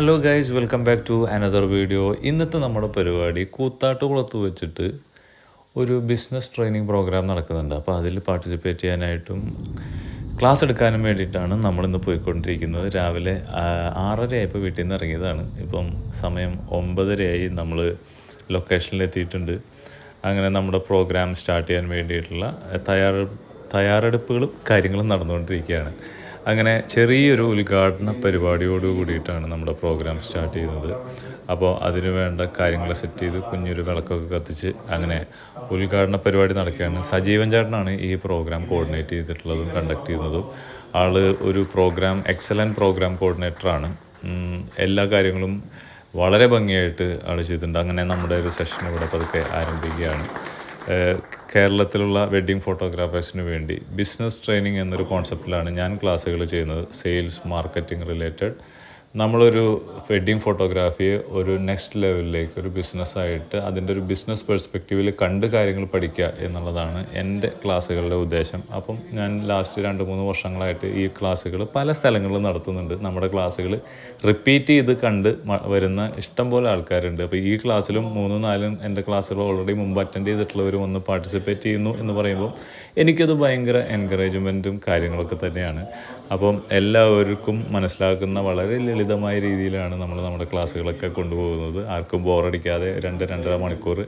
Hello guys, welcome back to another video. ഇന്നത്തെ നമ്മുടെ പരിപാടി കൂത്താട്ടുകുളത്ത് വെച്ചിട്ട് ഒരു ബിസിനസ് ട്രെയിനിങ് പ്രോഗ്രാം നടക്കുന്നുണ്ട്. അപ്പോൾ അതിൽ പാർട്ടിസിപ്പേറ്റ് ചെയ്യാനായിട്ടും ക്ലാസ് എടുക്കാനും വേണ്ടിയിട്ടാണ് നമ്മളിന്ന് പോയിക്കൊണ്ടിരിക്കുന്നത്. രാവിലെ 6:30 ആയപ്പോൾ വീട്ടിൽ നിന്ന് ഇറങ്ങിയതാണ്. ഇപ്പം സമയം 9:30 നമ്മൾ ലൊക്കേഷനിലെത്തിയിട്ടുണ്ട്. അങ്ങനെ നമ്മുടെ പ്രോഗ്രാം സ്റ്റാർട്ട് ചെയ്യാൻ വേണ്ടിയിട്ടുള്ള തയ്യാറെടുപ്പുകളും കാര്യങ്ങളും നടന്നുകൊണ്ടിരിക്കുകയാണ്. അങ്ങനെ ചെറിയൊരു ഉദ്ഘാടന പരിപാടിയോട് കൂടിയിട്ടാണ് നമ്മുടെ പ്രോഗ്രാം സ്റ്റാർട്ട് ചെയ്യുന്നത്. അപ്പോൾ അതിന് വേണ്ട കാര്യങ്ങൾ സെറ്റ് ചെയ്ത് കുഞ്ഞൊരു വിളക്കൊക്കെ കത്തിച്ച് അങ്ങനെ ഉദ്ഘാടന പരിപാടി നടക്കുകയാണ്. സജീവൻ ചേട്ടനാണ് ഈ പ്രോഗ്രാം കോർഡിനേറ്റ് ചെയ്തിട്ടുള്ളതും കണ്ടക്ട് ചെയ്യുന്നതും. ആൾ ഒരു എക്സലൻറ്റ് പ്രോഗ്രാം കോർഡിനേറ്ററാണ്. എല്ലാ കാര്യങ്ങളും വളരെ ഭംഗിയായിട്ട് ആൾ ചെയ്തിട്ടുണ്ട്. അങ്ങനെ നമ്മുടെ ഒരു സെഷൻ ഇവിടെ പതുക്കെ ആരംഭിക്കുകയാണ്. കേരളത്തിലുള്ള വെഡ്ഡിങ് ഫോട്ടോഗ്രാഫേഴ്സിന് വേണ്ടി ബിസിനസ് ട്രെയിനിങ് എന്നൊരു കോൺസെപ്റ്റിലാണ് ഞാൻ ക്ലാസ്സുകൾ ചെയ്യുന്നത്. സെയിൽസ്, മാർക്കറ്റിംഗ് റിലേറ്റഡ് നമ്മളൊരു വെഡ്ഡിങ് ഫോട്ടോഗ്രാഫിയെ ഒരു നെക്സ്റ്റ് ലെവലിലേക്ക് ഒരു ബിസിനസ്സായിട്ട് അതിൻ്റെ ഒരു ബിസിനസ് പെർസ്പെക്റ്റീവിൽ കണ്ട് കാര്യങ്ങൾ പഠിക്കുക എന്നുള്ളതാണ് എൻ്റെ ക്ലാസ്സുകളുടെ ഉദ്ദേശം. അപ്പം ഞാൻ ലാസ്റ്റ് 2-3 വർഷങ്ങളായിട്ട് ഈ ക്ലാസ്സുകൾ പല സ്ഥലങ്ങളിലും നടത്തുന്നുണ്ട്. നമ്മുടെ ക്ലാസ്സുകൾ റിപ്പീറ്റ് ചെയ്ത് കണ്ട് വരുന്ന ഇഷ്ടം പോലെ ആൾക്കാരുണ്ട്. അപ്പോൾ ഈ ക്ലാസ്സിലും 3-4 എൻ്റെ ക്ലാസ്സുകൾ ഓൾറെഡി മുമ്പ് അറ്റൻഡ് ചെയ്തിട്ടുള്ളവർ വന്ന് പാർട്ടിസിപ്പേറ്റ് ചെയ്യുന്നു എന്ന് പറയുമ്പോൾ എനിക്കത് ഭയങ്കര എൻകറേജ്മെൻറ്റും കാര്യങ്ങളൊക്കെ തന്നെയാണ്. അപ്പം എല്ലാവർക്കും മനസ്സിലാക്കുന്ന വളരെ ലളിതമായ രീതിയിലാണ് നമ്മുടെ ക്ലാസ്സുകളൊക്കെ കൊണ്ടുപോകുന്നത്. ആർക്കും ബോറടിക്കാതെ 2-2.5 മണിക്കൂർ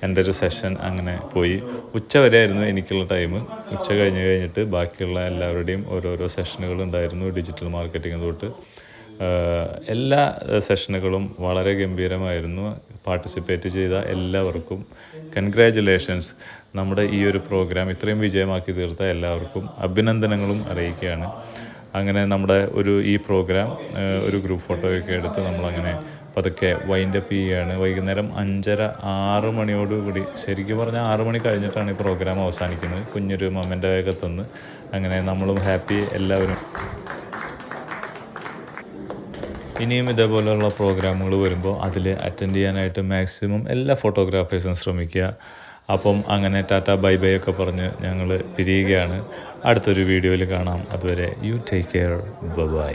എൻ്റെ ഒരു സെഷൻ അങ്ങനെ പോയി. ഉച്ച വരെ ആയിരുന്നു എനിക്കുള്ള ടൈം. ഉച്ച കഴിഞ്ഞിട്ട് ബാക്കിയുള്ള എല്ലാവരുടെയും ഓരോരോ സെഷനുകൾ ഉണ്ടായിരുന്നു. ഡിജിറ്റൽ മാർക്കറ്റിംഗ് തൊട്ട് എല്ലാ സെഷനുകളും വളരെ ഗംഭീരമായിരുന്നു. പാർട്ടിസിപ്പേറ്റ് ചെയ്ത എല്ലാവർക്കും കൺഗ്രാജുലേഷൻസ്. നമ്മുടെ ഈ ഒരു പ്രോഗ്രാം ഇത്രയും വിജയമാക്കി തീർത്ത എല്ലാവർക്കും അഭിനന്ദനങ്ങളും അറിയിക്കുകയാണ്. അങ്ങനെ നമ്മുടെ ഈ പ്രോഗ്രാം ഒരു ഗ്രൂപ്പ് ഫോട്ടോയൊക്കെ എടുത്ത് നമ്മളങ്ങനെ പതുക്കെ വൈൻഡപ്പ് ചെയ്യുകയാണ്. വൈകുന്നേരം 5:30-6 മണിയോടുകൂടി, ശരിക്കും പറഞ്ഞാൽ 6 മണി കഴിഞ്ഞിട്ടാണ് ഈ പ്രോഗ്രാം അവസാനിക്കുന്നത്. കുഞ്ഞൊരു മൊമെൻ്റൊക്കെ തന്ന് അങ്ങനെ നമ്മളും ഹാപ്പി. എല്ലാവരും ഇനിയും ഇതേപോലെയുള്ള പ്രോഗ്രാമുകൾ വരുമ്പോൾ അതിൽ അറ്റൻഡ് ചെയ്യാനായിട്ട് മാക്സിമം എല്ലാ ഫോട്ടോഗ്രാഫേഴ്സും ശ്രമിക്കുക. അപ്പം അങ്ങനെ ടാറ്റ ബൈ ബൈ ഒക്കെ പറഞ്ഞ് ഞങ്ങൾ പിരിയുകയാണ്. അടുത്തൊരു വീഡിയോയിൽ കാണാം. അതുവരെ യു ടേക്ക് കെയർ. ബൈ.